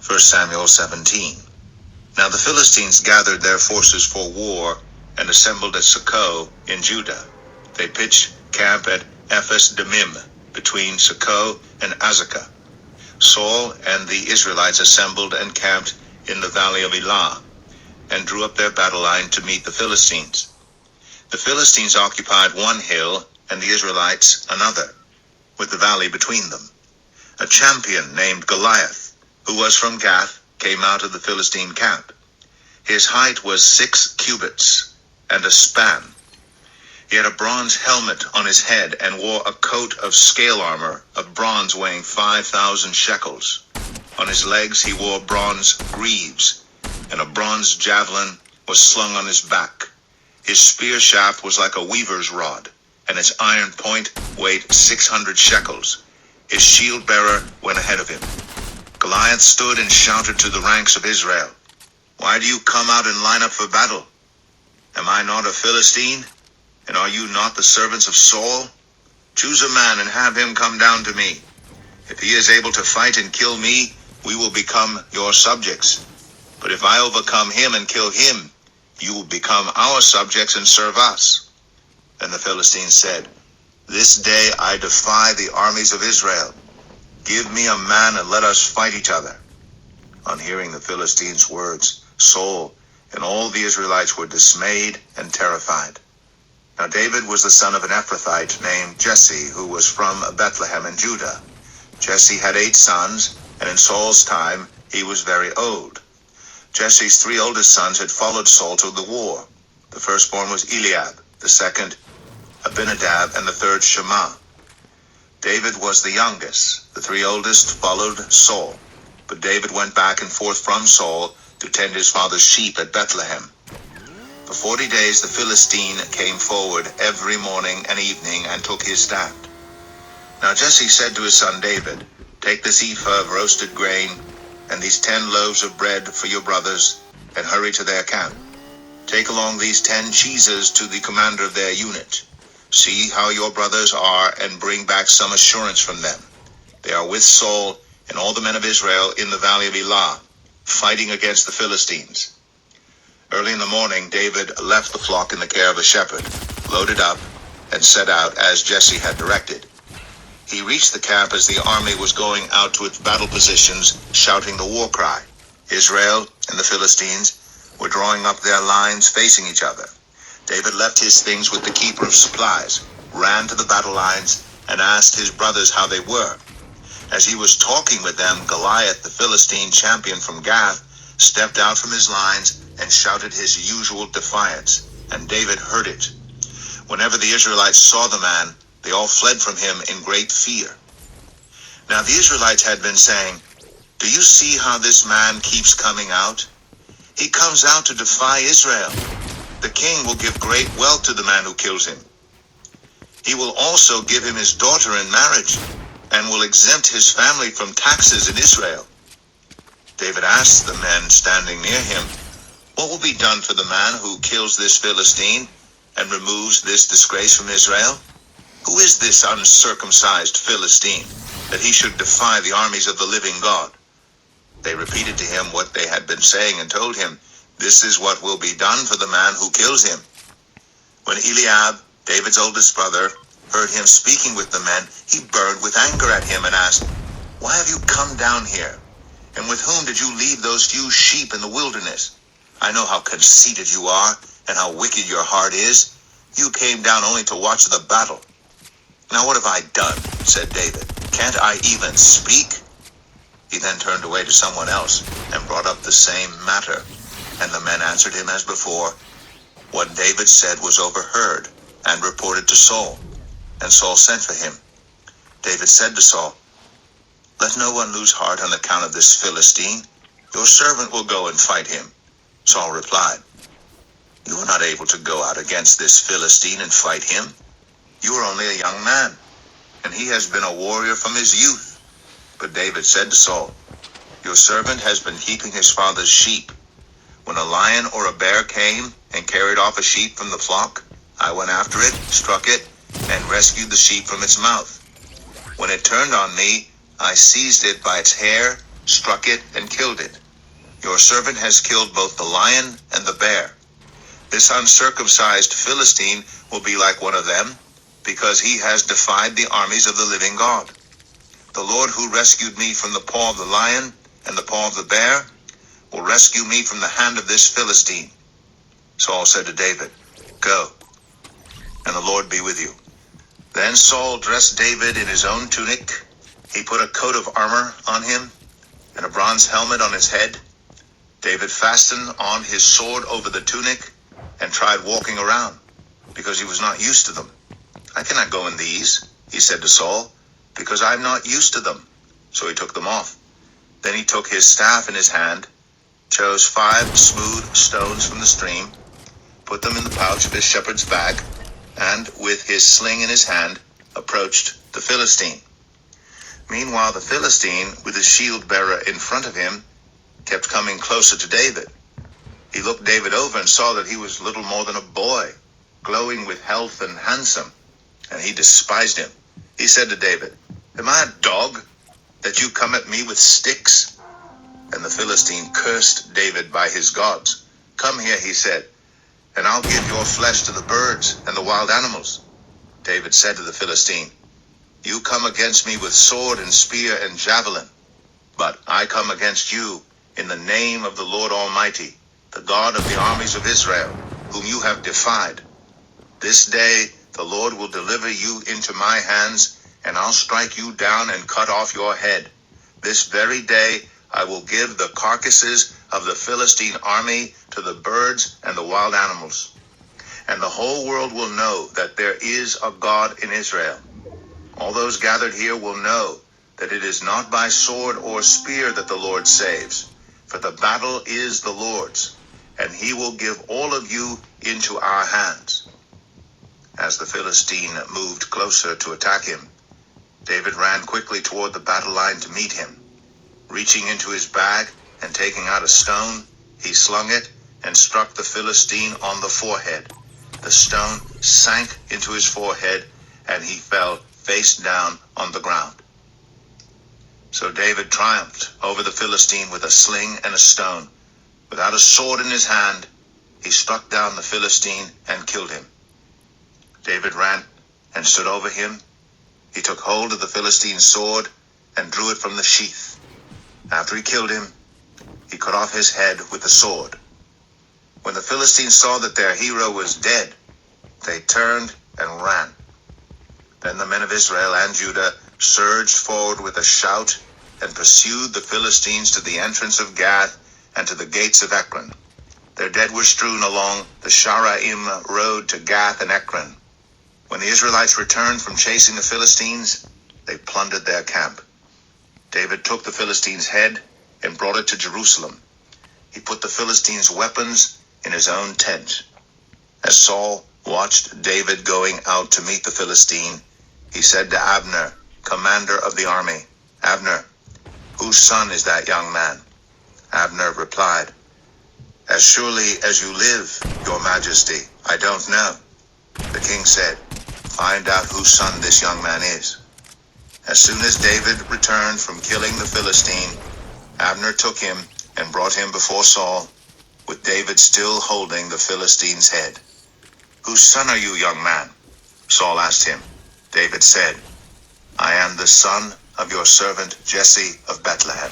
1 Samuel 17. Now the Philistines gathered their forces for war and assembled at Socoh in Judah. They pitched camp at Ephes-Dammim between Socoh and Azekah. Saul and the Israelites assembled and camped in the valley of Elah and drew up their battle line to meet the Philistines. The Philistines occupied one hill and the Israelites another, with the valley between them. A champion named Goliath, who was from Gath, came out of the Philistine camp. His height was 6 cubits and a span. He had a bronze helmet on his head and wore a coat of scale armor of bronze weighing 5,000 shekels. On his legs he wore bronze greaves, and a bronze javelin was slung on his back. His spear shaft was like a weaver's rod, and its iron point weighed 600 shekels. His shield bearer went ahead of him. Goliath stood and shouted to the ranks of Israel, "Why do you come out and line up for battle? Am I not a Philistine? And are you not the servants of Saul? Choose a man and have him come down to me. If he is able to fight and kill me, we will become your subjects. But if I overcome him and kill him, you will become our subjects and serve us." Then the Philistines said, "This day I defy the armies of Israel. Give me a man and let us fight each other." On hearing the Philistines' words, Saul and all the Israelites were dismayed and terrified. Now David was the son of an Ephrathite named Jesse, who was from Bethlehem in Judah. Jesse had 8 sons, and in Saul's time he was very old. Jesse's 3 oldest sons had followed Saul to the war. The firstborn was Eliab, the second Abinadab, and the third Shammah. David was the youngest. The 3 oldest followed Saul, but David went back and forth from Saul to tend his father's sheep at Bethlehem. For 40 days the Philistine came forward every morning and evening and took his stand. Now Jesse said to his son David, "Take this ephah of roasted grain and these 10 loaves of bread for your brothers, and hurry to their camp. Take along these 10 cheeses to the commander of their unit. See how your brothers are, and bring back some assurance from them. They are with Saul and all the men of Israel in the valley of Elah, fighting against the Philistines." Early in the morning, David left the flock in the care of a shepherd, loaded up, and set out as Jesse had directed. He reached the camp as the army was going out to its battle positions, shouting the war cry. Israel and the Philistines were drawing up their lines facing each other. David left his things with the keeper of supplies, ran to the battle lines, and asked his brothers how they were. As he was talking with them, Goliath, the Philistine champion from Gath, stepped out from his lines and shouted his usual defiance, and David heard it. Whenever the Israelites saw the man, they all fled from him in great fear. Now the Israelites had been saying, "Do you see how this man keeps coming out? He comes out to defy Israel. The king will give great wealth to the man who kills him. He will also give him his daughter in marriage, and will exempt his family from taxes in Israel." David asked the men standing near him, "What will be done for the man who kills this Philistine and removes this disgrace from Israel? Who is this uncircumcised Philistine, that he should defy the armies of the living God?" They repeated to him what they had been saying and told him, "This is what will be done for the man who kills him." When Eliab, David's oldest brother, heard him speaking with the men, he burned with anger at him and asked, "Why have you come down here? And with whom did you leave those few sheep in the wilderness? I know how conceited you are and how wicked your heart is. You came down only to watch the battle." "Now what have I done?" said David. "Can't I even speak?" He then turned away to someone else and brought up the same matter. And the men answered him as before. What David said was overheard and reported to Saul. And Saul sent for him. David said to Saul, "Let no one lose heart on account of this Philistine. Your servant will go and fight him." Saul replied, "You are not able to go out against this Philistine and fight him. You are only a young man, and he has been a warrior from his youth." But David said to Saul, "Your servant has been keeping his father's sheep. When a lion or a bear came and carried off a sheep from the flock, I went after it, struck it, and rescued the sheep from its mouth. When it turned on me, I seized it by its hair struck it, and killed it. Your servant has killed both the lion and the bear. This uncircumcised Philistine will be like one of them, because he has defied the armies of the living God. The Lord who rescued me from the paw of the lion and the paw of the bear will rescue me from the hand of this Philistine." Saul said to David, "Go, and the Lord be with you." Then Saul dressed David in his own tunic. He put a coat of armor on him and a bronze helmet on his head. David fastened on his sword over the tunic and tried walking around, because he was not used to them. "I cannot go in these," he said to Saul, "because I am not used to them." So he took them off. Then he took his staff in his hand, chose 5 smooth stones from the stream, put them in the pouch of his shepherd's bag, and with his sling in his hand, approached the Philistine. Meanwhile, the Philistine, with his shield bearer in front of him, kept coming closer to David. He looked David over and saw that he was little more than a boy, glowing with health and handsome, and he despised him. He said to David, "Am I a dog, that you come at me with sticks?" And the Philistine cursed David by his gods. "Come here," he said, "and I'll give your flesh to the birds and the wild animals." David said to the Philistine, "You come against me with sword and spear and javelin, but I come against you in the name of the Lord Almighty, the God of the armies of Israel, whom you have defied. This day the Lord will deliver you into my hands, and I'll strike you down and cut off your head. This very day I will give the carcasses of the Philistine army to the birds and the wild animals. And the whole world will know that there is a God in Israel. All those gathered here will know that it is not by sword or spear that the Lord saves, for the battle is the Lord's, and he will give all of you into our hands." As the Philistine moved closer to attack him, David ran quickly toward the battle line to meet him. Reaching into his bag and taking out a stone, he slung it and struck the Philistine on the forehead. The stone sank into his forehead, and he fell face down on the ground. So David triumphed over the Philistine with a sling and a stone. Without a sword in his hand, he struck down the Philistine and killed him. David ran and stood over him. He took hold of the Philistine's sword and drew it from the sheath. After he killed him, he cut off his head with the sword. When the Philistines saw that their hero was dead, they turned and ran. Then the men of Israel and Judah surged forward with a shout and pursued the Philistines to the entrance of Gath and to the gates of Ekron. Their dead were strewn along the Sharaim road to Gath and Ekron. When the Israelites returned from chasing the Philistines, they plundered their camp. David took the Philistines' head and brought it to Jerusalem. He put the Philistines' weapons in his own tent. As Saul watched David going out to meet the Philistine, he said to Abner, commander of the army, "Abner, whose son is that young man?" Abner replied, "As surely as you live, your majesty, I don't know." The king said, "Find out whose son this young man is." As soon as David returned from killing the Philistine, Abner took him and brought him before Saul, with David still holding the Philistine's head. "Whose son are you, young man?" Saul asked him. David said, "I am the son of your servant Jesse of Bethlehem."